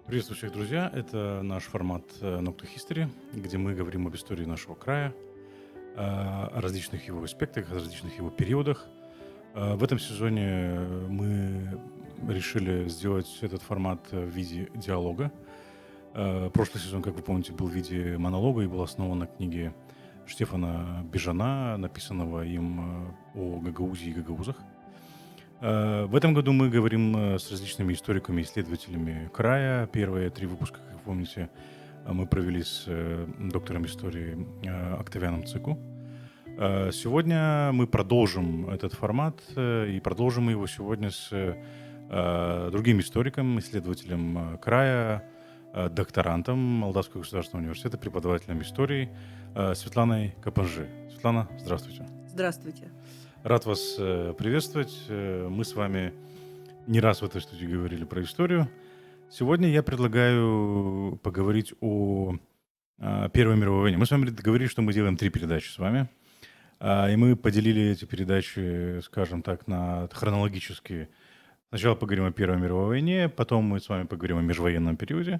Приветствую всех, друзья! Это наш формат Nocto History, где мы говорим об истории нашего края, о различных его аспектах, о различных его периодах. В этом сезоне мы решили сделать этот формат в виде диалога. Прошлый сезон, как вы помните, был в виде монолога и был основан на книге Штефана Бежана, написанного им о Гагаузе и гагаузах. В этом году мы говорим с различными историками и исследователями края. Первые три выпуска, как вы помните, мы провели с доктором истории Октавианом Цику. Сегодня мы продолжим этот формат и продолжим мы его сегодня с другим историком, исследователем края, докторантом Молдавского государственного университета, преподавателем истории Светланой Капанжи. Светлана, здравствуйте. Здравствуйте. Рад вас приветствовать. Мы с вами не раз в этой студии говорили про историю. Сегодня я предлагаю поговорить о Первой мировой войне. Мы с вами договорились, что мы делаем 3 передачи с вами. И мы поделили эти передачи, скажем так, на хронологические. Сначала поговорим о Первой мировой войне, потом мы с вами поговорим о межвоенном периоде.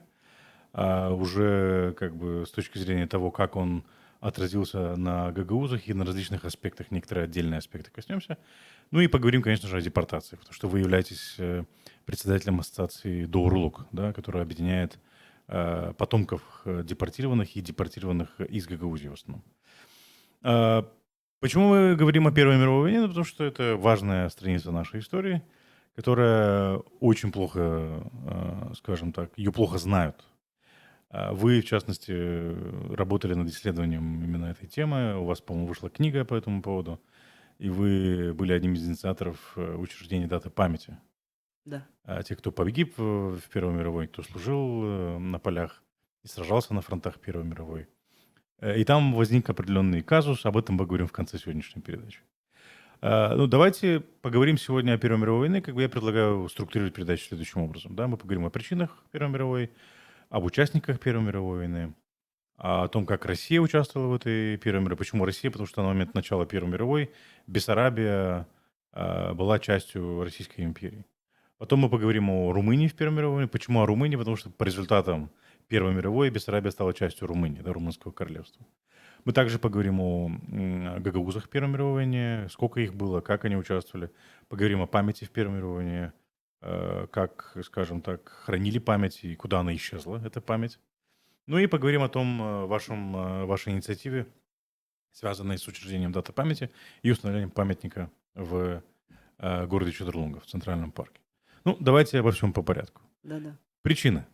Уже как бы с точки зрения того, как он отразился на гагаузах и на различных аспектах, некоторые отдельные аспекты коснемся. Ну и поговорим, конечно же, о депортациях, потому что вы являетесь председателем ассоциации Доурлук, да, которая объединяет потомков депортированных и депортированных из Гагаузии в основном. Почему мы говорим о Первой мировой войне? Ну, потому что это важная страница нашей истории, которая очень плохо, скажем так, ее плохо знают. Вы, в частности, работали над исследованием именно этой темы. У вас, по-моему, вышла книга по этому поводу. И вы были одним из инициаторов учреждения даты памяти. Да. Тех, кто погиб в Первой мировой, кто служил на полях и сражался на фронтах Первой мировой. И там возник определенный казус. Об этом поговорим в конце сегодняшней передачи. Ну, давайте поговорим сегодня о Первой мировой войне. Как бы я предлагаю структурировать передачу следующим образом. Да? Мы поговорим о причинах Первой мировой, об участниках Первой мировой войны, о том, как Россия участвовала в этой Первой мировой. Почему Россия? Потому что на момент начала Первой мировой Бессарабия была частью Российской империи. Потом мы поговорим о Румынии в Первой мировой войне. Почему о Румынии? Потому что по результатам Первой мировой Бессарабия стала частью Румынии, да, Румынского королевства. Мы также поговорим о гагаузах в Первой мировой войне, сколько их было, как они участвовали. Поговорим о памяти в Первой мировой войне, как, скажем так, хранили память и куда она исчезла, эта память. Ну и поговорим о том, вашей инициативе, связанной с учреждением даты памяти и установлением памятника в городе Чедрлунга, в Центральном парке. Ну, давайте обо всем по порядку. Да-да. Причины.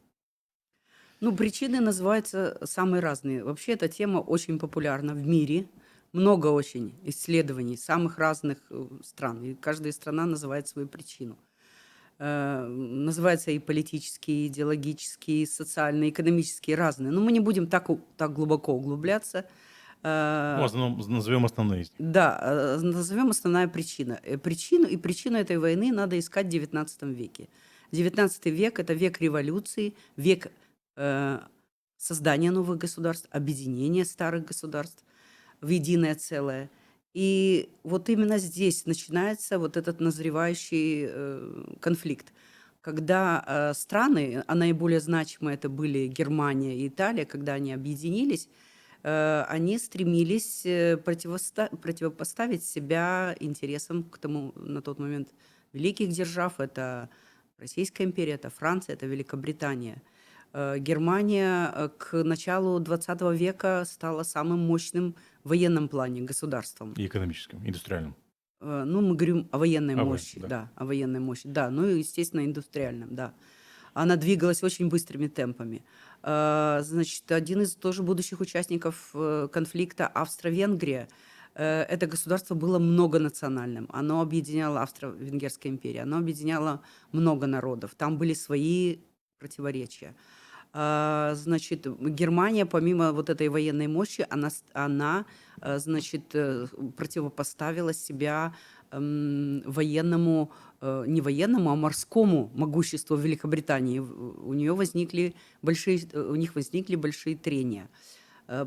Ну, причины называются самые разные. Вообще эта тема очень популярна в мире. Много очень исследований самых разных стран. И каждая страна называет свою причину. Называются и политические, и идеологические, и социальные, и экономические, разные. Но мы не будем так глубоко углубляться. Ну, в основном назовем основные из них. Да, назовем основная причина. Причину этой войны надо искать в XIX веке. XIX век – это век революции, век создания новых государств, объединения старых государств в единое целое. И вот именно здесь начинается вот этот назревающий конфликт, когда страны, а наиболее значимые это были Германия и Италия, когда они объединились, они стремились противопоставить себя интересам к тому на тот момент великих держав. Это Российская империя, это Франция, это Великобритания. Германия к началу XX века стала самым мощным в военном плане государством. И экономическим, индустриальным. Ну, мы говорим о военной мощи, да. да, о военной мощи, да, ну и, естественно, индустриальном, да. Она двигалась очень быстрыми темпами. Значит, один из тоже будущих участников конфликта Австро-Венгрия. Это государство было многонациональным. Оно объединяло, Австро-Венгерская империя, оно объединяло много народов. Там были свои противоречия. Значит, Германия, помимо вот этой военной мощи, она значит, противопоставила себя военному, не военному, а морскому могуществу Великобритании. У них возникли большие трения.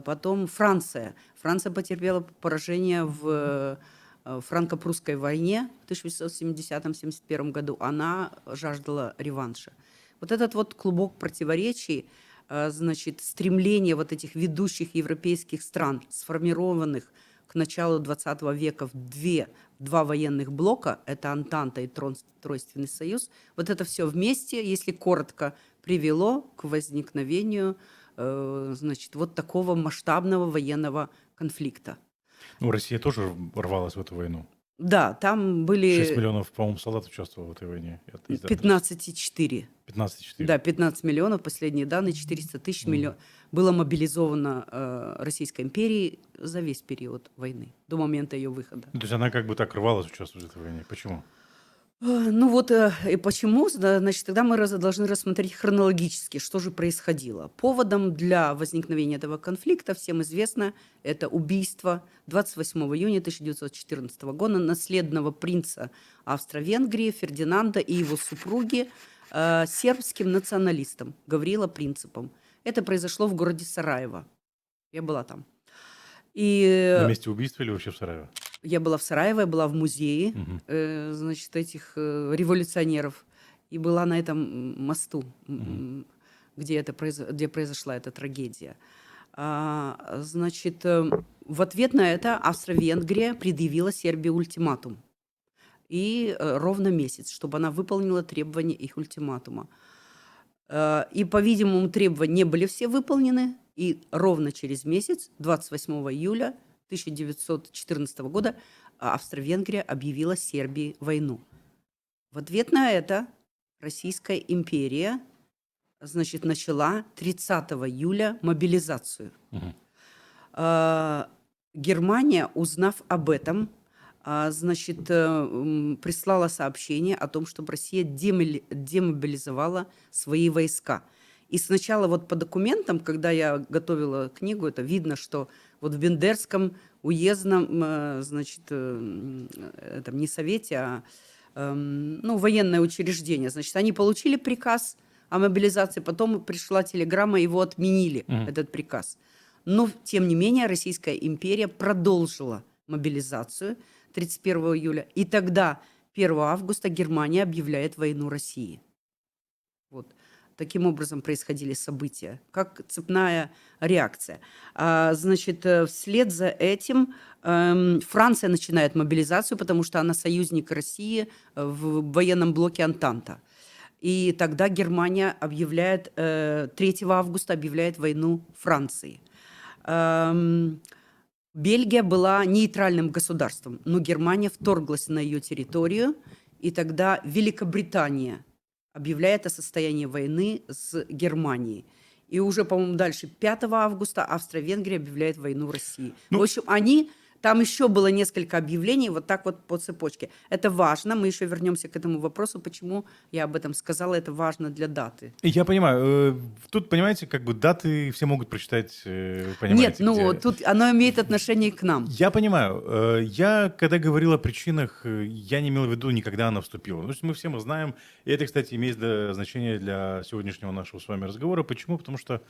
Потом Франция. Франция потерпела поражение в франко-прусской войне в 1870-71 году. Она жаждала реванша. Вот этот вот клубок противоречий, значит, стремление вот этих ведущих европейских стран, сформированных к началу 20 века в два военных блока, это Антанта и Тройственный союз, вот это все вместе, если коротко, привело к возникновению, значит, вот такого масштабного военного конфликта. Ну, Россия тоже рвалась в эту войну. Да, там 6 были миллионов, по-моему, солдат участвовало в этой войне. Из адрес. 15,4. 15,4. Да, 15 миллионов, последние данные, 400 тысяч было мобилизовано Российской империей за весь период войны, до момента ее выхода. Ну, то есть она как бы так рвалась участвовать в этой войне. Почему? Ну вот, и почему? Значит, тогда мы должны рассмотреть хронологически, что же происходило. Поводом для возникновения этого конфликта, всем известно, это убийство 28 июня 1914 года наследного принца Австро-Венгрии Фердинанда и его супруги сербским националистом Гаврила Принципом. Это произошло в городе Сараево. Я была там. На И месте убийства или вообще в Сараево? я была в Сараево, я была в музее, Мгм. значит, этих революционеров, и была на этом мосту, где произошла эта трагедия. Значит, в ответ на это Австро-Венгрия предъявила Сербии ультиматум. И ровно месяц, чтобы она выполнила требования их ультиматума. И, по-видимому, требования не были все выполнены, и ровно через месяц, 28 июля 1914 года, Австро-Венгрия объявила Сербии войну. В ответ на это Российская империя, значит, начала 30 июля мобилизацию. Мгм. Германия, узнав об этом, значит, прислала сообщение о том, чтобы Россия демобилизовала свои войска. И сначала вот по документам, когда я готовила книгу, это видно, что вот в Бендерском уездном, значит, это не совете, а ну, военное учреждение, значит, они получили приказ о мобилизации, потом пришла телеграмма, его отменили, этот приказ. Но, тем не менее, Российская империя продолжила мобилизацию 31 июля, и тогда, 1 августа, Германия объявляет войну России. Вот. Таким образом происходили события, как цепная реакция. Значит, вслед за этим Франция начинает мобилизацию, потому что она союзник России в военном блоке Антанта. И тогда Германия объявляет, 3 августа объявляет войну Франции. Бельгия была нейтральным государством, но Германия вторглась на ее территорию, и тогда Великобритания объявляет о состоянии войны с Германией. И уже, по-моему, дальше 5 августа Австро-Венгрия объявляет войну России. Ну, В общем, там еще было несколько объявлений, вот так вот по цепочке. Это важно, мы еще вернемся к этому вопросу, почему я об этом сказала, это важно для даты. Я понимаю. Тут, понимаете, как бы даты все могут прочитать, понимаете, Нет, ну где. тут оно имеет отношение к нам. Я понимаю. Я, когда говорил о причинах, я не имел в виду, никогда она вступила. То есть мы все знаем, и это, кстати, имеет значение для сегодняшнего нашего с вами разговора. Почему? Потому что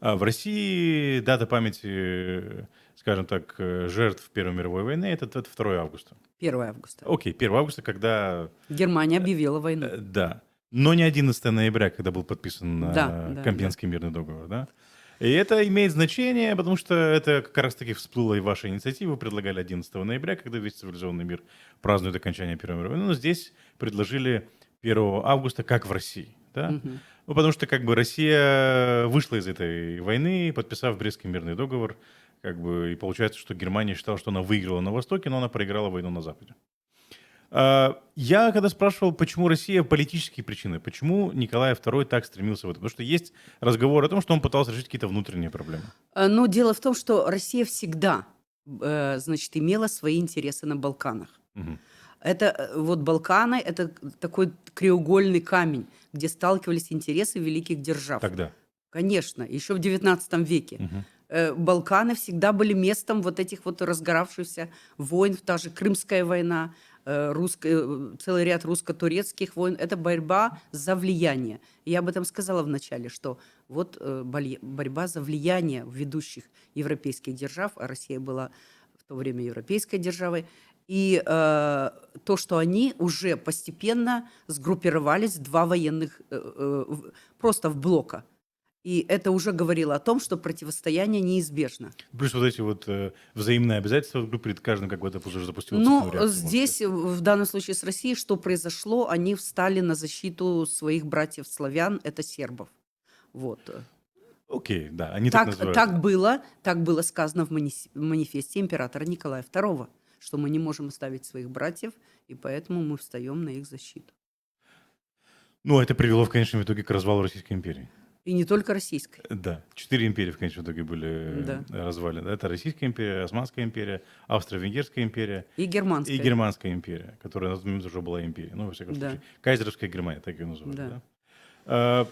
в России дата памяти, скажем так, жертв Первой мировой войны — это 2 августа. 1 августа. Окей, 1 августа, когда... Германия объявила войну. Да. Но не 11 ноября, когда был подписан Да. Компьенский мирный договор, да? И это имеет значение, потому что это как раз-таки всплыло и в вашей инициативе. Вы предлагали 11 ноября, когда весь цивилизованный мир празднует окончание Первой мировой войны. Но здесь предложили 1 августа, как в России, да? Ну, потому что как бы Россия вышла из этой войны, подписав Брестский мирный договор, как бы, и получается, что Германия считала, что она выиграла на Востоке, но она проиграла войну на Западе. Я когда спрашивал, почему Россия, политические причины, почему Николай II так стремился в это, потому что есть разговор о том, что он пытался решить какие-то внутренние проблемы. Но дело в том, что Россия всегда, значит, имела свои интересы на Балканах. Мгм. Это вот Балканы, это такой краеугольный камень, где сталкивались интересы великих держав. Тогда. Конечно, еще в XIX веке. Мгм. Балканы всегда были местом вот этих вот разгоравшихся войн, та же Крымская война, целый ряд русско-турецких войн. Это борьба за влияние. Я об этом сказала в начале, что вот борьба за влияние ведущих европейских держав, а Россия была в то время европейской державой. И то, что они уже постепенно сгруппировались в два военных, просто в блока. И это уже говорило о том, что противостояние неизбежно. Плюс вот эти вот взаимные обязательства в группе, перед каждым как бы это уже запустило Но цепную реакцию, можно сказать. здесь, в данном случае с Россией, что произошло? Они встали на защиту своих братьев-славян, это сербов. Вот. Окей, да, они так называют. Так было сказано в манифесте императора Николая II, что мы не можем оставить своих братьев, и поэтому мы встаем на их защиту. Ну, это привело в конечном итоге к развалу Российской империи. И не только российской. Да, 4 империи в конечном итоге были Да. развалены. Это Российская империя, Османская империя, Австро-Венгерская империя И германская. и Германская империя, которая на тот момент уже была империей. Ну, во всяком Да. случае, Кайзеровская Германия, так ее называют. Да. Да?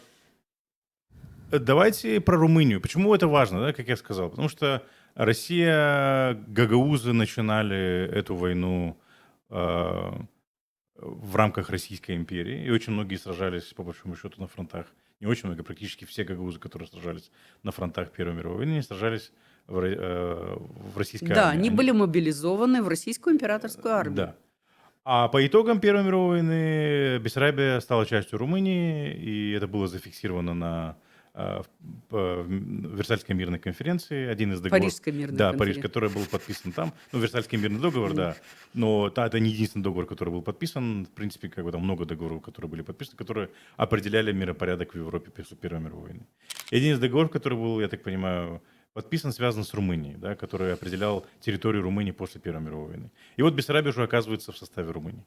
Давайте про Румынию. Почему это важно, да, как я сказал? Потому что Россия, гагаузы начинали эту войну в рамках Российской империи, и очень многие сражались, по большому счету, на фронтах. Не очень много, практически все гагаузы, которые сражались на фронтах Первой мировой войны, сражались в российской Да, армии. они были мобилизованы в российскую императорскую армию. Да. А по итогам Первой мировой войны Бессарабия стала частью Румынии, и это было зафиксировано в Версальской мирной конференции. Один из договоров. Парижской мирной Да, Париж, конференции. который был подписан там. Ну, Версальский мирный договор, да. Но это не единственный договор, который был подписан. В принципе, как бы там много договоров, которые были подписаны, которые определяли миропорядок в Европе после Первой мировой войны. И один из договоров, который был, я так понимаю, подписан, связан с Румынией, да, который определял территорию Румынии после Первой мировой войны. И вот Бессарабия уже оказывается в составе Румынии.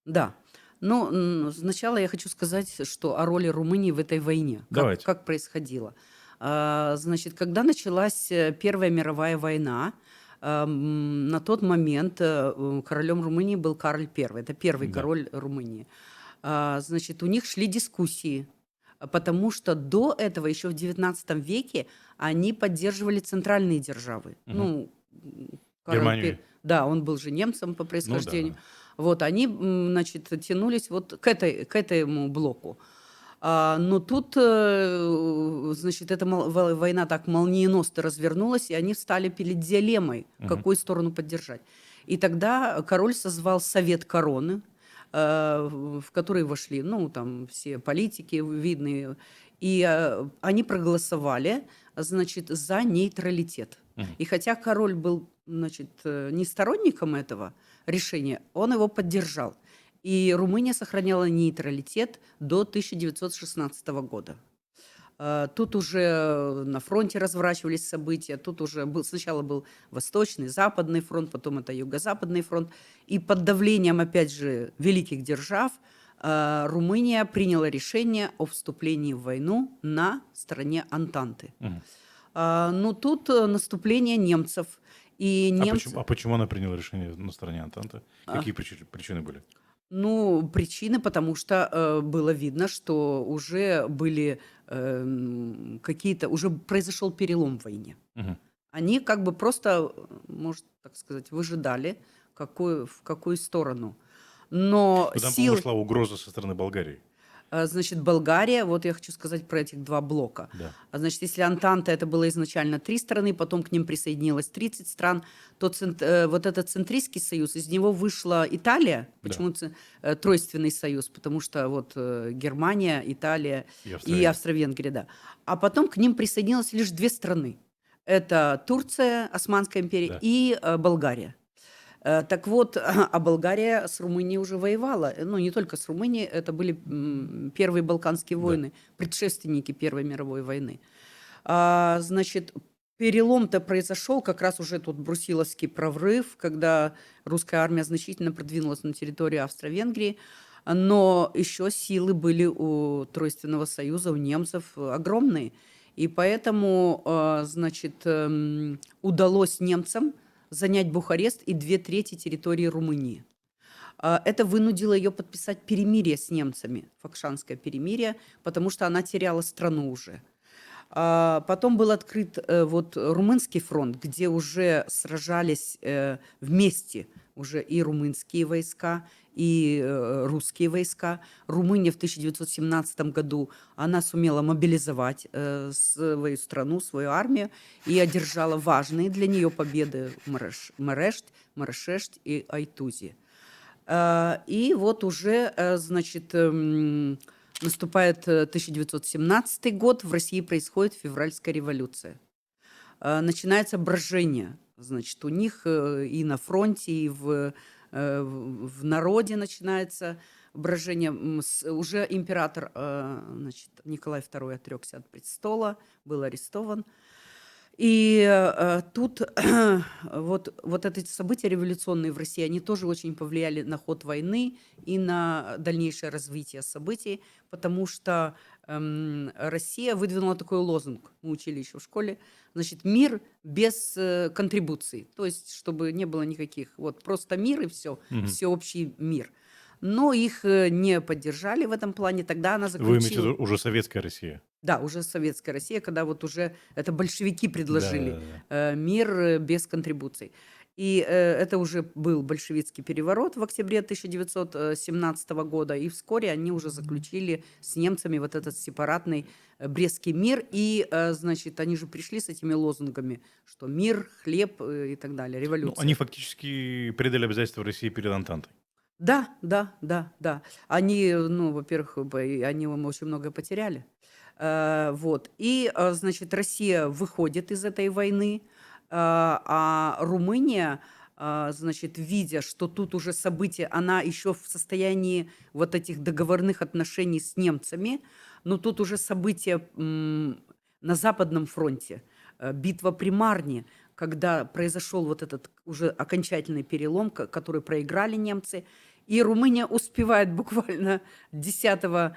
Да. Но сначала я хочу сказать, что о роли Румынии в этой войне. Давайте. Как происходило. Значит, когда началась Первая мировая война, на тот момент королем Румынии был Карль I. Это первый Да. король Румынии. Значит, у них шли дискуссии, потому что до этого, еще в XIX веке, они поддерживали центральные державы. Мгм. Ну, Карл Германию. I, да, он был же немцем по происхождению. да. Вот, они, значит, тянулись вот к этому блоку. Но тут, значит, эта война так молниеносно развернулась, и они встали перед дилеммой, Мгм. какую сторону поддержать. И тогда король созвал Совет Короны, в который вошли, ну, там, все политики видные, и они проголосовали, значит, за нейтралитет. Мгм. И хотя король был, значит, не сторонником этого решения, он его поддержал. И Румыния сохраняла нейтралитет до 1916 года. Тут уже на фронте разворачивались события, тут уже сначала был Восточный, Западный фронт, потом это Юго-Западный фронт. И под давлением, опять же, великих держав Румыния приняла решение о вступлении в войну на стороне Антанты. Мгм. Но тут наступление немцев. И немцы... Почему она приняла решение на стороне Антанты? Какие причины были? Ну, причины, потому что было видно, что уже были какие-то, уже произошел перелом в войне. Мгм. Они как бы просто, можно так сказать, выжидали, в какую сторону. Но Ну, там, сил... по-моему, шла угроза со стороны Болгарии. Значит, Болгария, вот я хочу сказать про этих два блока. Да. Значит, если Антанта это было изначально 3 страны, потом к ним присоединилось 30 стран, то вот этот центристский союз, из него вышла Италия. Да. Почему тройственный союз? Потому что вот Германия, Италия и Австро-Венгрия, да. А потом к ним присоединилось лишь 2 страны. Это Турция, Османская империя, Да. и Болгария. Так вот, а Болгария с Румынией уже воевала. Ну, не только с Румынией, это были первые Балканские войны, предшественники Первой мировой войны. Значит, перелом-то произошел как раз уже тут Брусиловский прорыв, когда русская армия значительно продвинулась на территорию Австро-Венгрии, но еще силы были у Тройственного союза, у немцев огромные. И поэтому, значит, удалось немцам занять Бухарест и 2/3 территории Румынии. Это вынудило ее подписать перемирие с немцами, Фокшанское перемирие, потому что она теряла страну уже. Потом был открыт вот Румынский фронт, где уже сражались вместе уже и румынские войска, и русские войска. Румыния в 1917 году, она сумела мобилизовать свою страну, свою армию и одержала важные для нее победы в Марешешт и Айтузе. И вот уже, значит, наступает 1917 год, в России происходит февральская революция. Начинается брожение, значит, у них и на фронте, и в народе начинается брожение. Уже император, значит, Николай II отрекся от престола, был арестован. И тут вот эти события революционные в России, они тоже очень повлияли на ход войны и на дальнейшее развитие событий, потому что Россия выдвинула такой лозунг, мы учили еще в школе, значит, мир без контрибуций, то есть чтобы не было никаких, вот просто мир и все, Мгм. всеобщий мир. Но их не поддержали в этом плане, тогда она Вы имеете в заключила... виду уже советская Россия? Да, уже советская Россия, когда вот уже это большевики предложили Да-да-да. мир без контрибуций. И это уже был большевистский переворот в октябре 1917 года, и вскоре они уже заключили с немцами вот этот сепаратный Брестский мир, и, значит, они же пришли с этими лозунгами, что мир, хлеб и так далее, Ну, они революция. фактически предали обязательства России перед Антантой. Да, да, да, да. Они, ну, во-первых, они очень много потеряли. Вот. И, значит, Россия выходит из этой войны, а Румыния, значит, видя, что тут уже события, она еще в состоянии вот этих договорных отношений с немцами, но тут уже события на Западном фронте, битва при Марне, когда произошел вот этот уже окончательный перелом, который проиграли немцы, и Румыния успевает буквально 10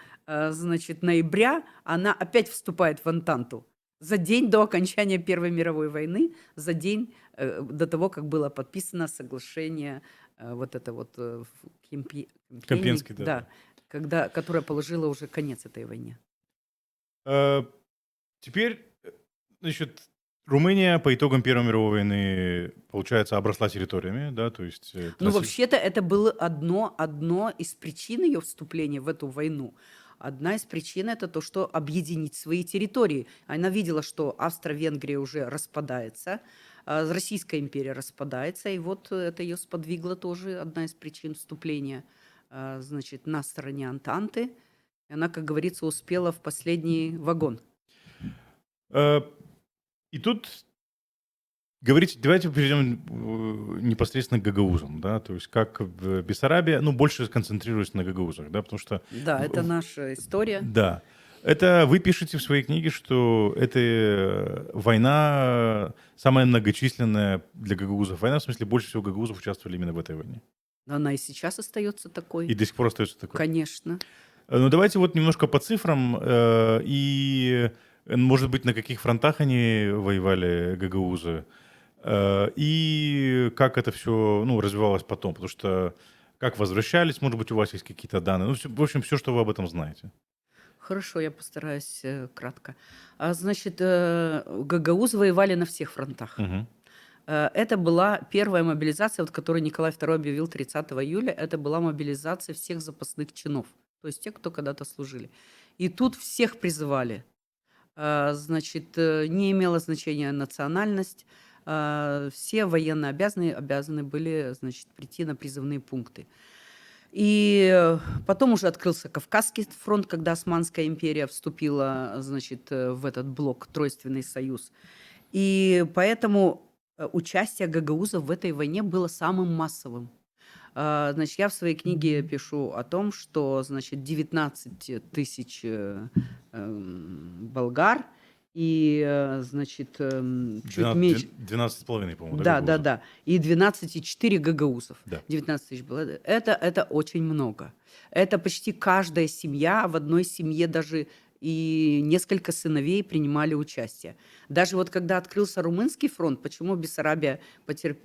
значит, ноября, она опять вступает в Антанту. За день до окончания Первой мировой войны, за день до того, как было подписано соглашение вот это вот в Кемпьене, Компенский, да, да-да. которое положило уже конец этой войне. Э, Теперь, значит, Румыния по итогам Первой мировой войны, получается, обросла территориями, да, то есть Ну, вообще-то, это было одно из причин ее вступления в эту войну. Одна из причин — это то, что объединить свои территории. Она видела, что Австро-Венгрия уже распадается, Российская империя распадается, и вот это ее сподвигло тоже, одна из причин вступления, значит, на стороне Антанты. И она, как говорится, успела в последний вагон. Э, И тут говорите, давайте перейдем непосредственно к гагаузам, да, то есть как в Бессарабии, ну, больше сконцентрируюсь на гагаузах, да, потому что, Да, это наша история. да, это вы пишете в своей книге, что это война самая многочисленная для гагаузов война, в смысле больше всего гагаузов участвовали именно в этой войне. Она и сейчас остается И такой. до сих пор остается такой. Конечно. Ну, давайте вот немножко по цифрам может быть, на каких фронтах они воевали, гагаузы, и как это все, ну, развивалось потом, потому что как возвращались, может быть, у вас есть какие-то данные, ну, в общем, все, что вы об этом знаете. Хорошо, я постараюсь кратко. Значит, гагаузы воевали на всех фронтах. Мгм. Это была первая мобилизация, вот, которую Николай II объявил 30 июля. Это была мобилизация всех запасных чинов, то есть тех, кто когда-то служили. И тут всех призывали. Значит, не имело значения национальность. Все военнообязанные обязаны были, значит, прийти на призывные пункты. И потом уже открылся Кавказский фронт, когда Османская империя вступила, значит, в этот блок, Тройственный союз. И поэтому участие гагаузов в этой войне было самым массовым. Значит, я в своей книге пишу о том, что, значит, 19 тысяч болгар и, значит, чуть меньше... 12,5, по-моему, да, Да, да, гагаузов? да. И 12,4 гагаузов. Да. 19 тысяч было. Это очень много. Это почти каждая семья, в одной семье даже и несколько сыновей принимали участие. Даже вот когда открылся Румынский фронт, почему Бессарабия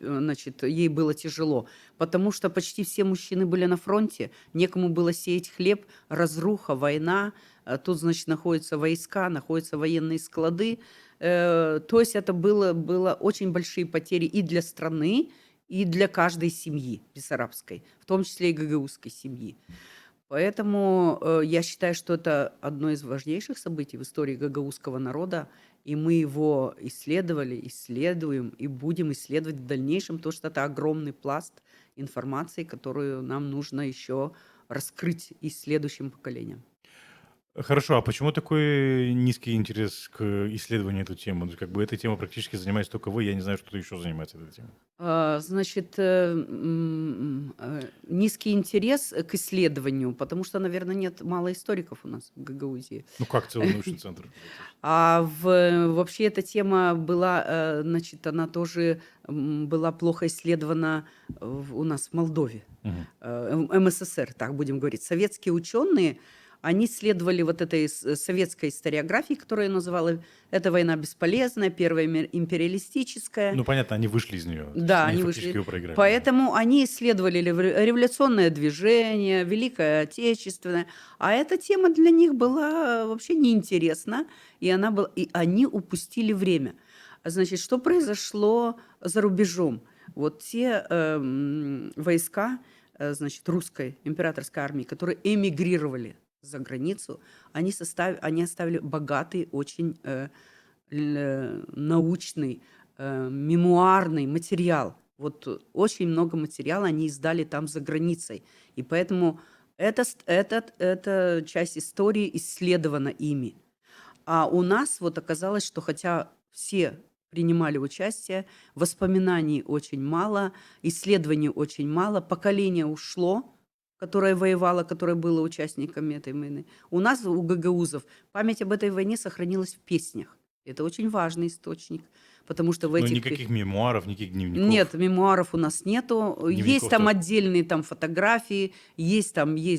значит, ей было тяжело? Потому что почти все мужчины были на фронте, некому было сеять хлеб, разруха, война, тут, значит, находятся войска, находятся военные склады. То есть это было очень большие потери и для страны, и для каждой семьи бессарабской, в том числе и гагаузской семьи. Поэтому я считаю, что это одно из важнейших событий в истории гагаузского народа, и мы его исследовали, исследуем и будем исследовать в дальнейшем, потому что это огромный пласт информации, которую нам нужно еще раскрыть и следующим поколениям. Хорошо, а почему такой низкий интерес к исследованию этой темы? Ну, как бы этой темой практически занимаетесь только вы, я не знаю, кто еще занимается этой темой. Значит, низкий интерес к исследованию, потому что, наверное, нет мало историков у нас в Гагаузии. Ну как целый научный центр? Вообще эта тема была, значит, она тоже была плохо исследована у нас в Молдове, Мгм. в МССР, так будем говорить. Советские ученые, они следовали вот этой советской историографии, которую я называла «Это война бесполезная», «Первая империалистическая». Ну понятно, они вышли из нее. Да, Они они фактически вышли. его проиграли. Да. Поэтому они исследовали революционное движение, Великое Отечественное, а эта тема для них была вообще неинтересна, и они упустили время. Значит, что произошло за рубежом? Вот те войска, значит, русской императорской армии, которые эмигрировали за границу, они оставили богатый, очень научный, мемуарный материал. Вот очень много материала они издали там за границей. И поэтому эта часть истории исследована ими. А у нас вот оказалось, что хотя все принимали участие, воспоминаний очень мало, исследований очень мало, поколение ушло, которое воевало, которое было участниками этой войны. У нас, у гагаузов, память об этой войне сохранилась в песнях. Это очень важный источник, потому что в Ну этих никаких мемуаров, никаких дневников. нет, мемуаров у нас нету. Дневников Есть там тоже. отдельные там фотографии, есть,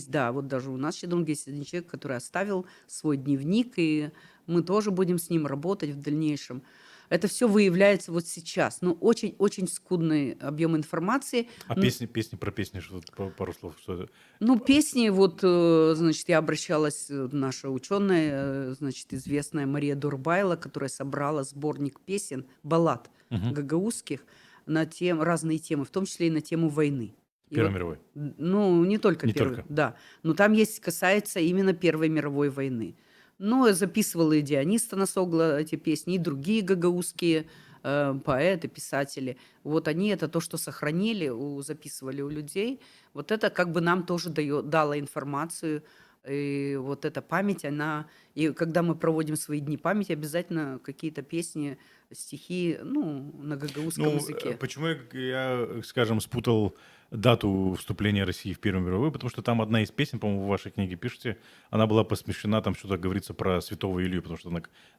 да, вот даже у нас в Щедунге есть один человек, который оставил свой дневник, и мы тоже будем с ним работать в дальнейшем. Это все выявляется вот сейчас. Ну, очень-очень скудный объем информации. А песни про песни, что пару слов, что это? Ну, песни, вот, значит, я обращалась, наша ученая, значит, известная Мария Дурбайла, которая собрала сборник песен, баллад Мгм. гагаузских на разные темы, в том числе и на тему войны. И Первой вот, мировой. ну, не только Не первой, только. да, но там есть, касается именно Первой мировой войны. Ну, записывала и Дионис Танасогла эти песни, и другие гагаузские поэты, писатели. Вот они это то, что сохранили, записывали у людей. Вот это как бы нам тоже дало информацию. И вот эта память, она... И когда мы проводим свои дни памяти, обязательно какие-то песни, стихи, ну, на гагаузском Ну, языке. почему я, скажем, спутал дату вступления России в Первую мировую? Потому что там одна из песен, по-моему, в вашей книге пишете, она была посвящена, там что-то говорится про Святого Илью, потому что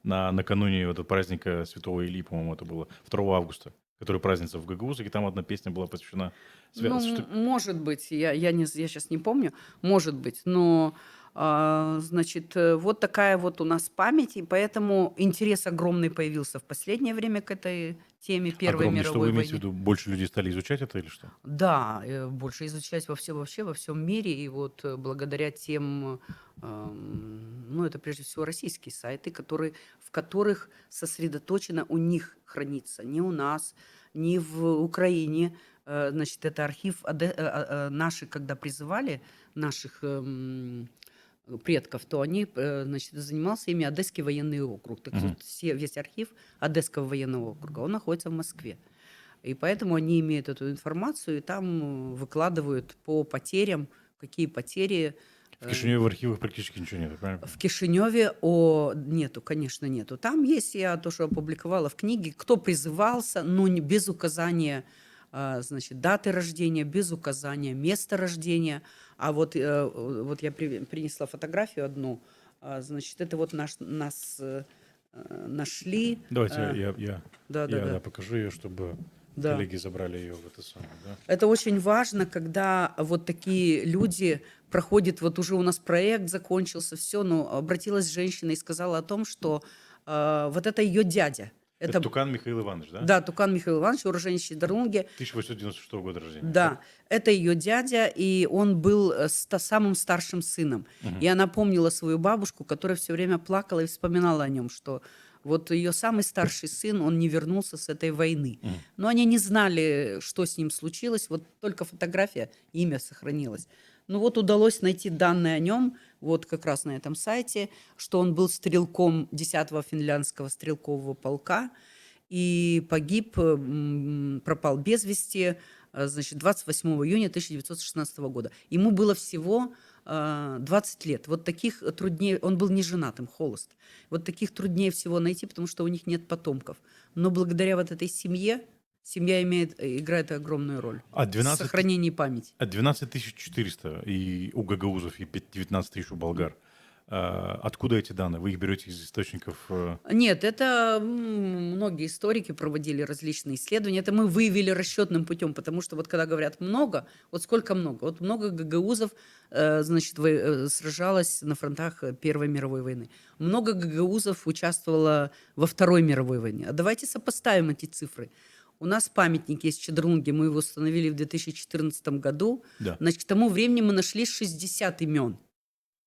накануне этого праздника Святого Ильи, по-моему, это было 2 августа, который празднится в Гагаузах, и там одна песня была посвящена... Ну, может быть, я сейчас не помню, может быть, но, значит, вот такая вот у нас память, и поэтому интерес огромный появился в последнее время к этой теме Первой Огромный, что мировой вы имеете в войны. виду? Больше людей стали изучать это или что? Да, больше изучать вообще во всем мире, и вот благодаря тем, ну, это прежде всего российские сайты, в которых сосредоточено, у них хранится, не у нас, не в Украине. Значит, это архив наши, когда призывали наших предков, то они, значит, занимался ими Одесский военный округ. Так Мгм. вот, весь архив Одесского военного округа, он находится в Москве. И поэтому они имеют эту информацию и там выкладывают по потерям, какие потери. В Кишиневе в архивах практически ничего нет, правильно? В Кишиневе нету, конечно, нету. Там есть, я то, что опубликовала в книге, кто призывался, но не без указания, значит, даты рождения, без указания места рождения. А вот я принесла фотографию одну, значит, это вот нас нашли. Давайте Да. я покажу ее, чтобы Да. коллеги забрали ее в это самое, да? Это очень важно, когда вот такие люди проходят, вот уже у нас проект закончился, все, но обратилась женщина и сказала о том, что вот это ее дядя. Это Это, Тукан Михаил Иванович, да? да, Тукан Михаил Иванович, уроженец Чедерлунги. 1896 года рождения. Так? Да, это ее дядя, и он был самым старшим сыном. Мгм. И она помнила свою бабушку, которая все время плакала и вспоминала о нем, что вот ее самый старший сын, он не вернулся с этой войны. Мгм. Но они не знали, что с ним случилось, вот только фотография, имя сохранилось. Ну вот удалось найти данные о нем, вот как раз на этом сайте, что он был стрелком 10-го финляндского стрелкового полка, и погиб, пропал без вести, значит, 28 июня 1916 года. Ему было всего 20 лет. Вот таких труднее, он был неженатым, холост. Вот таких труднее всего найти, потому что у них нет потомков. Но благодаря вот этой семье, семья играет огромную роль А в 12, сохранении памяти. 400 и у гагаузов, и 19 тысяч у болгар. Откуда эти данные? Вы их берете из источников? Нет, это многие историки проводили различные исследования. Это мы выявили расчетным путем, потому что вот когда говорят много, вот сколько много? Вот много гагаузов, значит, сражалось на фронтах Первой мировой войны. Много гагаузов участвовало во Второй мировой войне. А давайте сопоставим эти цифры. У нас памятник есть в Чедерлунге, мы его установили в 2014 году. Да, Значит, к тому времени мы нашли 60 имен.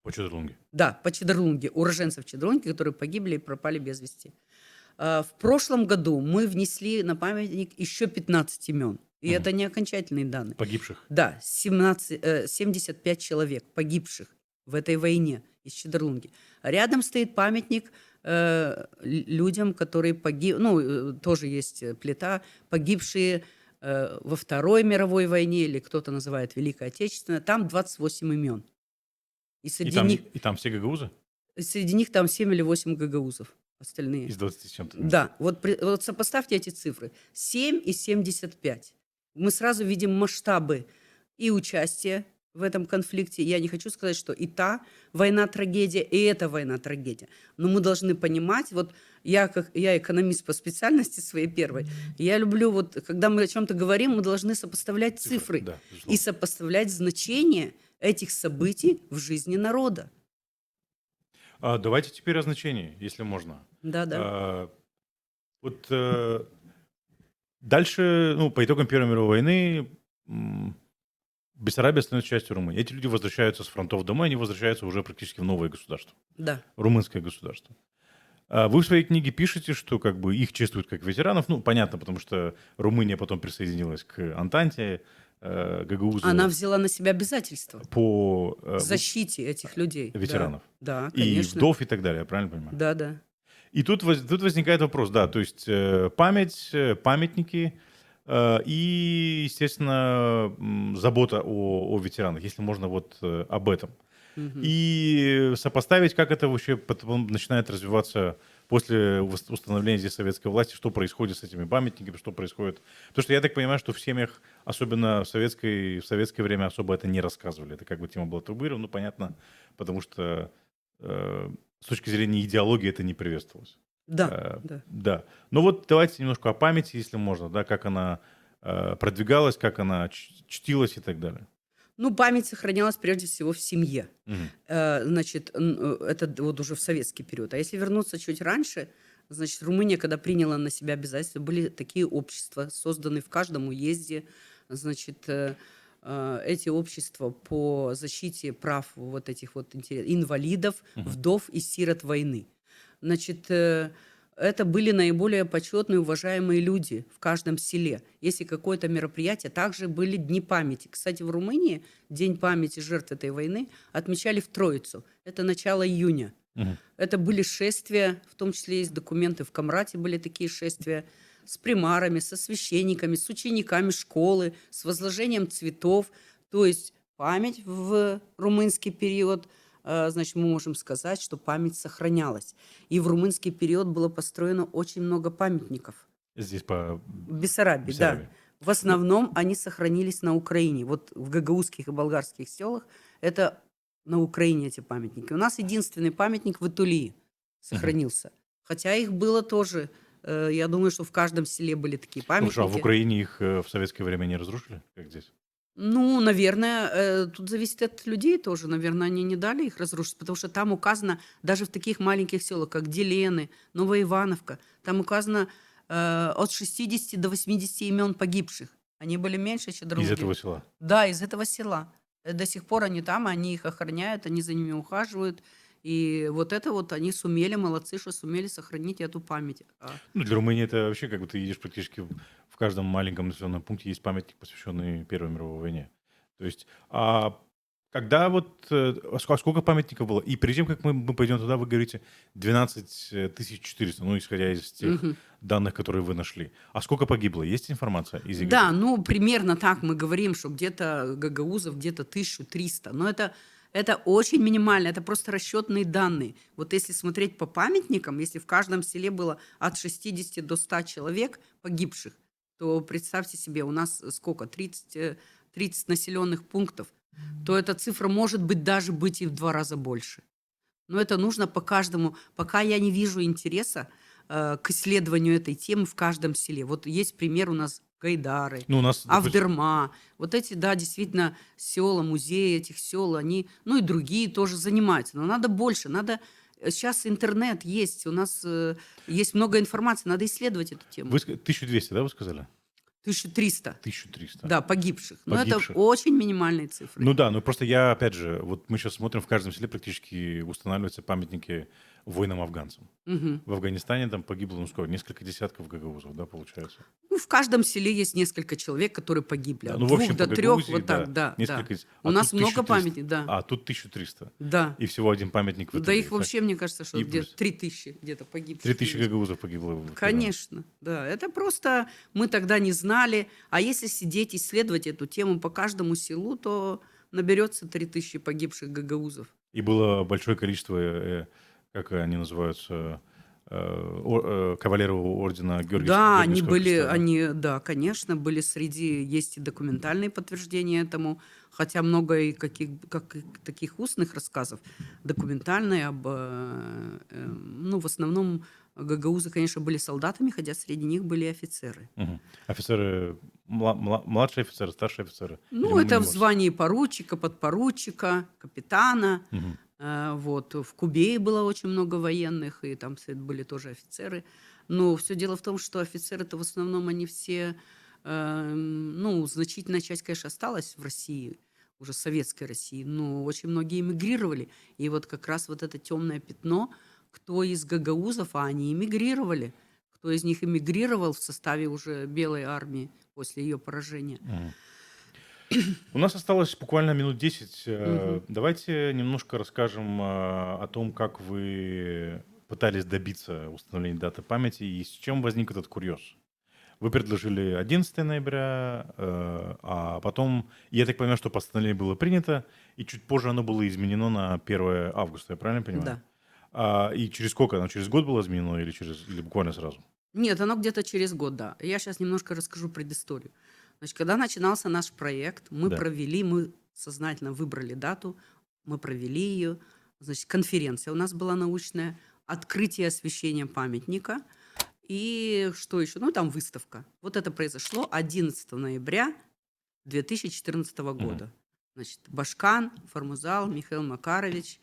по Чедерлунге. Да, по Чедерлунге, уроженцев Чедерлунги, которые погибли и пропали без вести. В прошлом году мы внесли на памятник еще 15 имен. И Мгм. это не окончательные данные. Погибших. Да, 75 человек погибших в этой войне из Чедерлунги. Рядом стоит памятник людям, которые погибли, ну, тоже есть плита, погибшие во Второй мировой войне, или кто-то называет Великой Отечественной. Там 28 имен. И И среди там, них и там все гагаузы? там 7 или 8 гагаузов. Остальные. Из 20 с чем-то. Да, вот сопоставьте эти цифры. 7 и 75. Мы сразу видим масштабы и участия в этом конфликте. Я не хочу сказать, что и та война трагедия, и эта война трагедия. Но мы должны понимать, вот я экономист по специальности своей первой, я люблю, вот когда мы о чем-то говорим, мы должны сопоставлять цифры Да, и безусловно. сопоставлять значение этих событий в жизни народа. Давайте теперь о значении, если можно. Да-да. Вот дальше, ну, по итогам Первой мировой войны, Бессарабия становится частью Румынии. Эти люди возвращаются с фронтов домой, они возвращаются уже практически в новое государство, Да. румынское государство. Вы в своей книге пишете, что как бы их чествуют как ветеранов. Ну, понятно, потому что Румыния потом присоединилась к Антанте, гагаузы Она взяла на себя обязательства по к защите этих людей. Да. ветеранов. Да, И конечно. вдов и так далее, я правильно понимаю? Да. И тут возникает вопрос, да, то есть память, памятники и, естественно, забота о ветеранах, если можно вот об этом. Мгм. И сопоставить, как это вообще потом начинает развиваться после установления здесь советской власти, что происходит с этими памятниками, что происходит. Потому что я так понимаю, что в семьях, особенно в советское время, особо это не рассказывали. Это как бы тема была табуирована, ну, понятно, потому что с точки зрения идеологии это не приветствовалось. Да, да. Да. Ну вот давайте немножко о памяти, если можно, да, как она продвигалась, как она чтилась и так далее. Ну, память сохранялась прежде всего в семье. Мгм. Значит, это вот уже в советский период. А если вернуться чуть раньше, значит, Румыния, когда приняла на себя обязательства, были такие общества, созданные в каждом уезде. Значит, эти общества по защите прав вот этих вот инвалидов, Мгм. вдов и сирот войны. Значит, это были наиболее почетные, уважаемые люди в каждом селе. Если какое-то мероприятие, также были дни памяти. Кстати, в Румынии День памяти жертв этой войны отмечали в Троицу. Это начало июня. Мгм. Это были шествия, в том числе есть документы, в Камрате были такие шествия, с примарами, со священниками, с учениками школы, с возложением цветов. То есть память в румынский период, значит, мы можем сказать, что память сохранялась. И в румынский период было построено очень много памятников. Здесь по В Бессарабии, да. Бессарабии. В основном они сохранились на Украине. Вот в гагаузских и болгарских селах это на Украине эти памятники. У нас единственный памятник в Итулии сохранился. Хотя их было тоже. Я думаю, что в каждом селе были такие Хорошо, а в памятники. Украине их в советское время не разрушили, как здесь? Ну, наверное, тут зависит от людей тоже. Наверное, они не дали их разрушить, потому что там указано, даже в таких маленьких селах, как Делены, Новоивановка, там указано от 60 до 80 имен погибших. Они были меньше Из Чедруги. этого села. Да, из этого села. До сих пор они там, они их охраняют, они за ними ухаживают. И вот это вот они сумели, молодцы, что сумели сохранить эту память. Ну, для Румынии это вообще как бы ты едешь практически в каждом маленьком населенном пункте есть памятник, посвященный Первой мировой войне. То есть, когда вот, сколько памятников было? И перед тем, как мы пойдем туда, вы говорите 12 400, ну, исходя из тех Мгм. данных, которые вы нашли. А сколько погибло? Есть информация из ЕГЭ? Да, ну, примерно так мы говорим, что где-то гагаузов где-то 1300. Но это очень минимально, это просто расчетные данные. Вот если смотреть по памятникам, если в каждом селе было от 60 до 100 человек погибших, то представьте себе, у нас сколько? 30 населенных пунктов, то эта цифра может быть даже быть и в 2 раза больше. Но это нужно по каждому. Пока я не вижу интереса к исследованию этой темы в каждом селе. Вот есть пример у нас Гайдары, Ну, у нас, допустим, Авдерма. Вот эти, да, действительно, села, музеи этих сел, они, ну и другие тоже занимаются. Но надо больше, надо... Сейчас интернет есть, у нас есть много информации, надо исследовать эту тему. 1200, да, вы сказали? 1300, 1300 да, погибших. Но это погибших. очень минимальные цифры. Ну да, ну просто я, опять же, вот мы сейчас смотрим, в каждом селе практически устанавливаются памятники воинам-афганцам. Мгм. В Афганистане там погибло, ну сколько, несколько десятков гагаузов, да, получается? Ну, в каждом селе есть несколько человек, которые погибли. Да, От ну, в 2 общем, до по 3, Гагаузии, вот да, так, да, да. несколько... У нас тут много 1300, памятников, да. а тут 1300. Да. И всего один памятник в Да итоге. их вообще, мне кажется, что И где-то плюс 3000 где-то погибших 3000 есть. гагаузов погибло в Первом. Конечно, да. Это просто мы тогда не знали. А если сидеть, исследовать эту тему по каждому селу, то наберется 3000 погибших гагаузов. И было большое количество, как они называются, кавалеров ордена Да, они Георгиевского были, креста, да? они, да, конечно, были среди, есть и документальные подтверждения этому, хотя много и таких устных рассказов, документальные ну, в основном гагаузы, конечно, были солдатами, хотя среди них были и офицеры. Мгм. Офицеры, младшие офицеры, старшие офицеры? Или Ну, это в можете... звании поручика, подпоручика, капитана. Мгм. Вот. В Кубее было очень много военных, и там были тоже офицеры. Но все дело в том, что офицеры-то в основном они все, ну, значительная часть, конечно, осталась в России, уже советской России, но очень многие эмигрировали. И вот как раз вот это темное пятно, кто из гагаузов, а они эмигрировали, кто из них эмигрировал в составе уже Белой армии после ее поражения. Мгм. У нас осталось буквально минут 10. Мгм. Давайте немножко расскажем о том, как вы пытались добиться установления даты памяти и с чем возник этот курьез. Вы предложили 11 ноября, а потом, я так понимаю, что постановление было принято, и чуть позже оно было изменено на 1 августа, я правильно понимаю? Да. И через сколько? Оно через год было изменено или буквально сразу? Нет, оно где-то через год, да. Я сейчас немножко расскажу предысторию. Значит, когда начинался наш проект, Да. мы сознательно выбрали дату, мы провели ее. Значит, конференция у нас была научная, открытие освещения памятника и что еще? Ну, там выставка. Вот это произошло 11 ноября 2014 Мгм. года. Значит, Башкан, Формузал, Михаил Макарович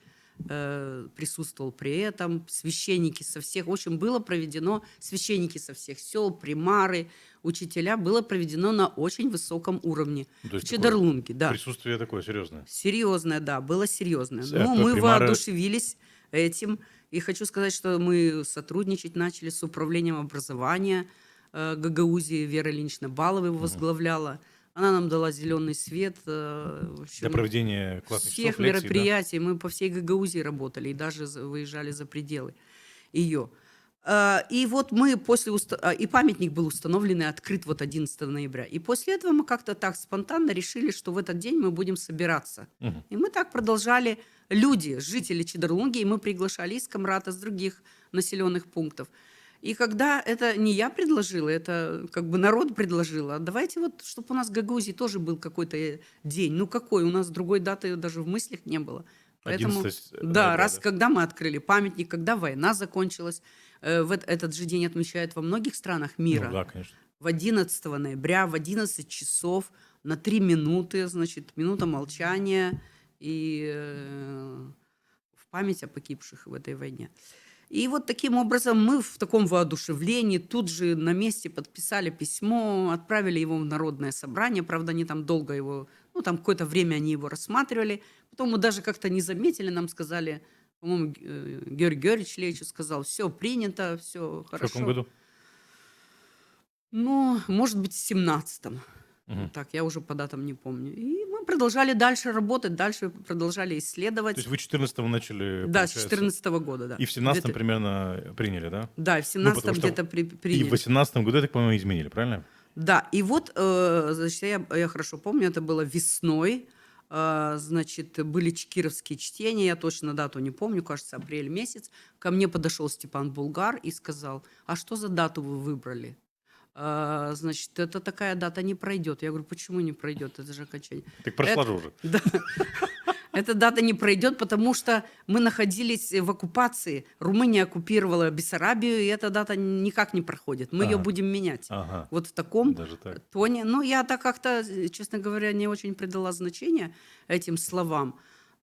присутствовал при этом, священники со всех, в общем, было проведено, священники со всех сел, примары, учителя, было проведено на очень высоком уровне. Ну, то В есть такое Чедерлунге, да. присутствие такое серьезное. Серьезное, да, было серьезное. Ну, мы Примары... воодушевились этим. И хочу сказать, что мы сотрудничать начали с управлением образования Гагаузии. Вера Ильинична Балова его Мгм. возглавляла. Она нам дала зеленый свет. В Для общем, проведения классных всех часов, лекций, да? мероприятий. Мы по всей Гагаузии работали и даже выезжали за пределы ее. И вот мы и памятник был установлен и открыт вот 11 ноября. И после этого мы как-то так спонтанно решили, что в этот день мы будем собираться. Мгм. И мы так продолжали. Люди, жители Чедерлунги, и мы приглашали из Камрата, с других населенных пунктов. И когда это не я предложила, это как бы народ предложил, а давайте вот, чтобы у нас в Гагаузии тоже был какой-то день. Ну какой? У нас другой даты даже в мыслях не было. Поэтому, 11 да, ноября, раз да? когда мы открыли памятник, когда война закончилась, этот же день отмечают во многих странах Ну мира. да, конечно. В 11 ноября, в 11 часов на 3 минуты, значит, минута молчания и в память о погибших в этой войне. И вот таким образом мы в таком воодушевлении тут же на месте подписали письмо, отправили его в Народное собрание. Правда, они там долго его, ну, там какое-то время они его рассматривали. Потом мы даже как-то не заметили, нам сказали, по-моему, Георгий Георгиевич Левичев сказал, все принято, все В каком хорошо. году? Ну, может быть, в 17-м. Мгм. Так, я уже по датам не помню. И мы продолжали дальше работать, дальше продолжали То исследовать. есть вы в 14-м начали, Да, с получается, 14 года, да. и в 17-м 2000 примерно приняли, да? Да, и в Ну, потому 17-м что где-то и в приняли. 18-м году, я так понимаю, изменили, правильно? Да, и вот, значит, я хорошо помню, это было весной, значит, были кировские чтения, я точно дату не помню, кажется, апрель месяц. Ко мне подошел Степан Булгар и сказал, а что за дату вы выбрали? Значит, это такая дата не пройдет. Я говорю, почему не пройдет? Это же окончание. Так прошла Это, же уже. да, эта дата не пройдет, потому что мы находились в оккупации. Румыния оккупировала Бессарабию, и эта дата никак не проходит. Мы ее Ага, будем менять. ага, Вот в таком даже так. тоне. Ну, я так как-то, честно говоря, не очень придала значения этим словам.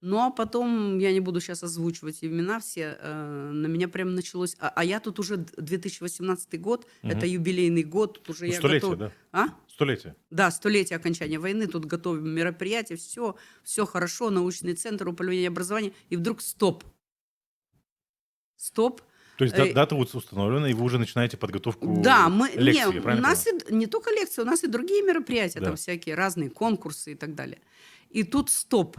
Ну, а потом, я не буду сейчас озвучивать имена все, на меня прям началось... А я тут уже 2018 год, это Мгм. юбилейный год, тут уже Ну, я столетие, готов... да? А? Столетие. Да, столетие окончания войны, тут готовим мероприятия, все хорошо, научный центр, управление образования, и вдруг стоп. Стоп. То есть Э, дата вот установлена, и вы уже начинаете Да, подготовку не, лекции, у правильно нас понимаю? не только лекции, у нас и другие мероприятия, там Да. всякие разные конкурсы и так далее. И тут стоп.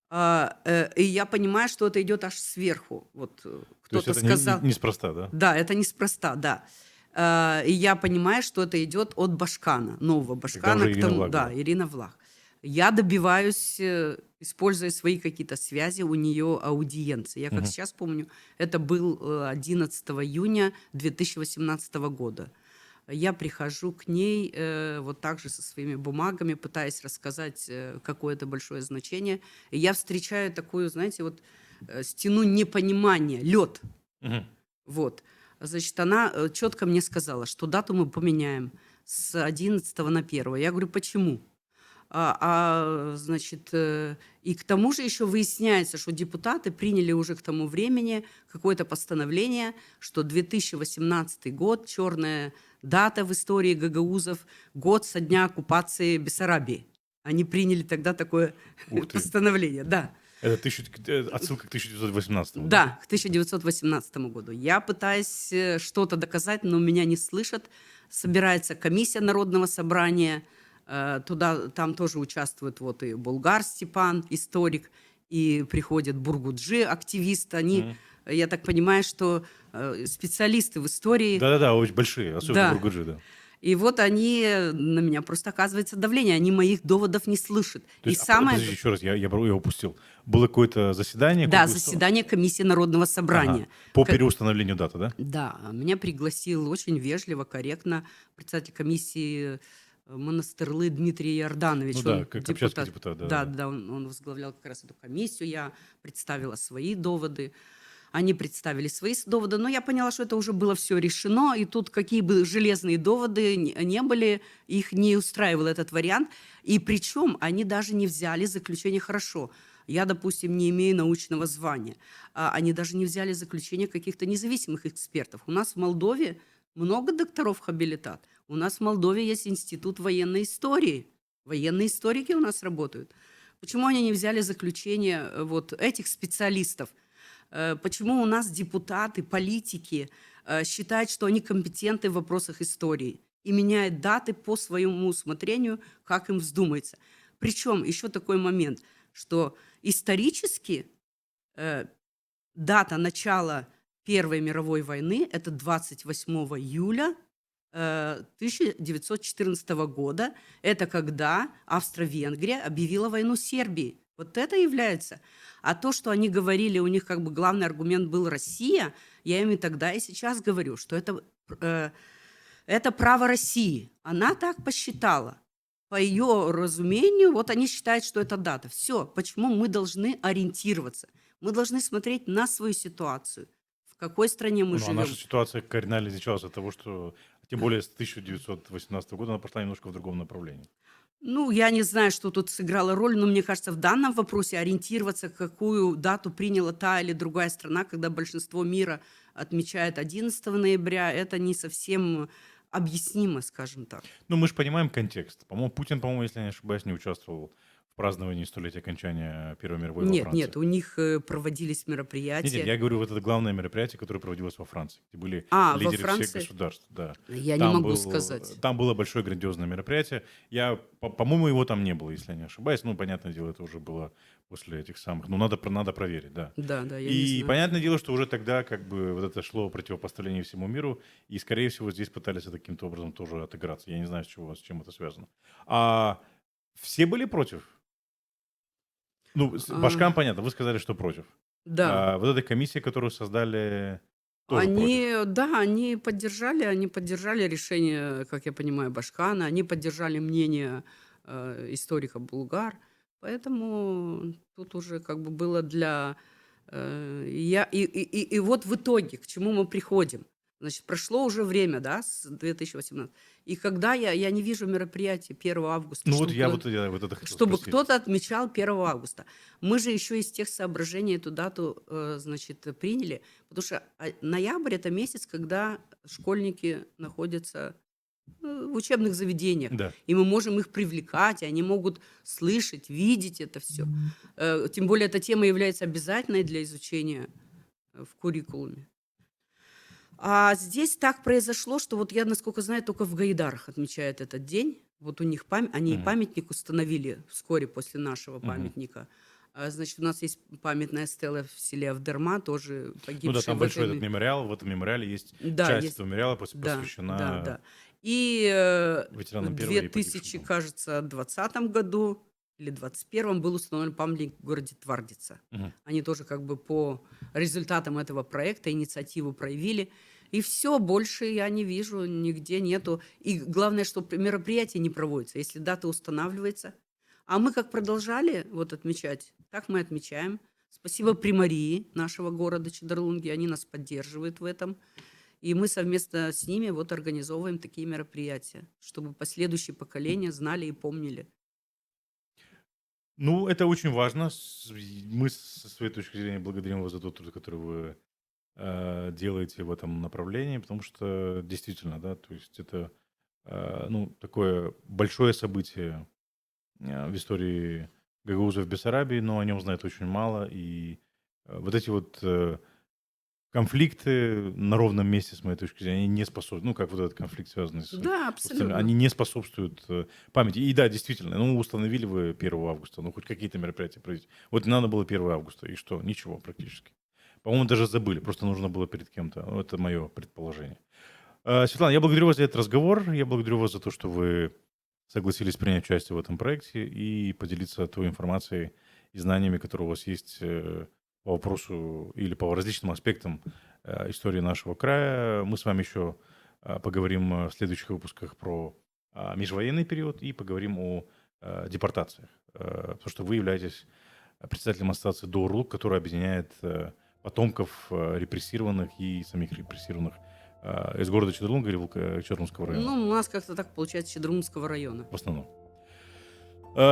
И я понимаю, что это идет аж сверху. Вот То есть кто-то это сказал... неспроста, да? Да, это неспроста, да. И я понимаю, что это идет от Башкана, нового Когда Башкана. уже Ирина Влах Да, была. Ирина Влах. Я добиваюсь, используя свои какие-то связи, у нее аудиенции. Я как Мгм. сейчас помню, это был 11 июня 2018 года. Я прихожу к ней вот так же со своими бумагами, пытаясь рассказать, какое это большое значение. И я встречаю такую, знаете, вот стену непонимания, лед. Мгм. Вот. Значит, она четко мне сказала, что дату мы поменяем с 11 на 1. Я говорю, почему? Значит, и к тому же еще выясняется, что депутаты приняли уже к тому времени какое-то постановление, что 2018 год, черная дата в истории гагаузов, год со дня оккупации Бессарабии. Они приняли тогда такое Ух ты. постановление, да. Это отсылка к 1918-му, да? Да, к 1918 году. Я пытаюсь что-то доказать, но меня не слышат. Собирается комиссия Народного собрания, там тоже участвует вот и Булгар Степан, историк, и приходит Бургуджи, активист. Они, Мгм. я так понимаю, что специалисты в истории. Да-да-да, очень большие, особенно Да. Бургуджи, да. И вот они, на меня просто оказывается давление, они моих доводов не слышат. То И есть, самое... подожди еще раз, я упустил. Было какое-то заседание? Да, конкурс- заседание комиссии Народного Ага. собрания. По Ка- переустановлению даты, да? Да, меня пригласил очень вежливо, корректно председатель комиссии Монастырлы Дмитрий Иорданович. Ну да, Он как общественный депутат, Да, да. да, он возглавлял как раз эту комиссию. Я представила свои доводы. Они представили свои доводы, но я поняла, что это уже было все решено, и тут какие бы железные доводы не были, их не устраивал этот вариант. И причем они даже не взяли заключение «хорошо». Я, допустим, не имею научного звания. Они даже не взяли заключение каких-то независимых экспертов. У нас в Молдове много докторов-хабилитат. У нас в Молдове есть институт военной истории. Военные историки у нас работают. Почему они не взяли заключение вот этих специалистов? Почему у нас депутаты, политики считают, что они компетентны в вопросах истории и меняют даты по своему усмотрению, как им вздумается? Причем еще такой момент, что исторически дата начала Первой мировой войны – это 28 июля 1914 года. Это когда Австро-Венгрия объявила войну Сербии. Вот это является. А то, что они говорили, у них как бы главный аргумент был Россия, я им и тогда, и сейчас говорю, что это право России. Она так посчитала. По ее разумению, вот они считают, что это дата. Все. Почему мы должны ориентироваться? Мы должны смотреть на свою ситуацию. В какой стране мы Ну, а живем. наша ситуация кардинально отличалась от того, что... Тем более с 1918 года она пошла немножко в другом направлении. Ну, я не знаю, что тут сыграло роль, но мне кажется, в данном вопросе ориентироваться, какую дату приняла та или другая страна, когда большинство мира отмечает 11 ноября, это не совсем объяснимо, скажем так. Ну, мы же понимаем контекст. По-моему, Путин, по-моему, если я не ошибаюсь, не участвовал в праздновании столетия окончания Первой мировой во Нет, Франции. нет, у них проводились Нет, мероприятия. я говорю, вот это главное мероприятие, которое проводилось во Франции, где были Во лидеры всех Франции? государств, да. Я не могу сказать. Там было большое грандиозное мероприятие. По-моему, его там не было, если я не ошибаюсь. Ну, понятное дело, это уже было после этих самых. Ну, надо проверить, да. Да, да, я не И знаю. понятное дело, что уже тогда как бы вот это шло противопоставление всему миру, и, скорее всего, здесь пытались это каким-то образом тоже отыграться. Я не знаю, с чем это связано. А все были против? Ну, А, Башкам понятно, вы сказали, что против. да. Вот эта комиссия, которую создали, тоже против. Они, да, они поддержали решение, как я понимаю, Башкана, они поддержали мнение историка Булгар, поэтому тут уже как бы было для... и вот в итоге, к чему мы приходим. Значит, прошло уже время, да, с 2018. И когда я не вижу мероприятий 1 августа, Ну вот чтобы я вот это хотел чтобы спросить. кто-то отмечал 1 августа. Мы же еще из тех соображений эту дату, значит, приняли, потому что ноябрь – это месяц, когда школьники находятся в учебных заведениях, Да. и мы можем их привлекать, и они могут слышать, видеть это все. Тем более эта тема является обязательной для изучения в куррикулуме. А здесь так произошло, что вот я, насколько знаю, только в Гайдарах отмечают этот день. Вот у них они и Мгм. памятник установили вскоре после нашего Мгм. памятника. Значит, у нас есть памятная стела в селе Авдерма, тоже Ну да, погибшие там в большой этой... этот мемориал. В этом мемориале есть Да, часть есть. этого мемориала Да, да, посвящена да. И в ветеранам Первой и погибшим 2000, там. кажется, 20 году или 21 был установлен памятник в городе Твардица. Мгм. Они тоже как бы по результатам этого проекта инициативу проявили. И все, больше я не вижу, нигде нету. И главное, что мероприятие не проводится, если дата устанавливается. А мы как продолжали вот отмечать, так мы отмечаем. Спасибо примарии нашего города Чедарлунги, они нас поддерживают в этом. И мы совместно с ними вот организовываем такие мероприятия, чтобы последующие поколения знали и помнили. Ну, это очень важно. Мы со своей точки зрения благодарим вас за тот труд, который вы делаете в этом направлении, потому что действительно, да, то есть это ну, такое большое событие в истории Гагауза в Бессарабии, но о нем знают очень мало. И вот эти вот конфликты на ровном месте, с моей точки зрения, они не способствуют, ну, как вот этот конфликт, связанный с Да, они абсолютно. не способствуют памяти. И да, действительно, ну, установили вы 1 августа, ну, хоть какие-то мероприятия провести. Вот не надо было 1 августа, и что? Ничего практически. По-моему, даже забыли, просто нужно было перед кем-то. Ну, это мое предположение. Светлана, я благодарю вас за этот разговор, я благодарю вас за то, что вы согласились принять участие в этом проекте и поделиться той информацией и знаниями, которые у вас есть по вопросу или по различным аспектам истории нашего края. Мы с вами еще поговорим в следующих выпусках про межвоенный период и поговорим о депортациях, потому что вы являетесь председателем ассоциации Доурлук, которая объединяет потомков репрессированных и самих репрессированных из города Чедрлунга или Чедрлунского района Ну, у нас как-то так получается Чедрумского района. в основном.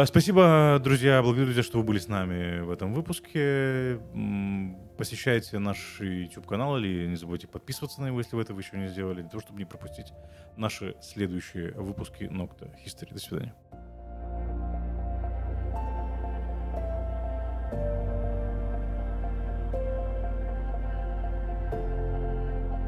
Спасибо, друзья. Благодарю, друзья, что вы были с нами в этом выпуске. Посещайте наш YouTube-канал или не забывайте подписываться на него, если вы этого еще не сделали, для того, чтобы не пропустить наши следующие выпуски Nocta History. До свидания.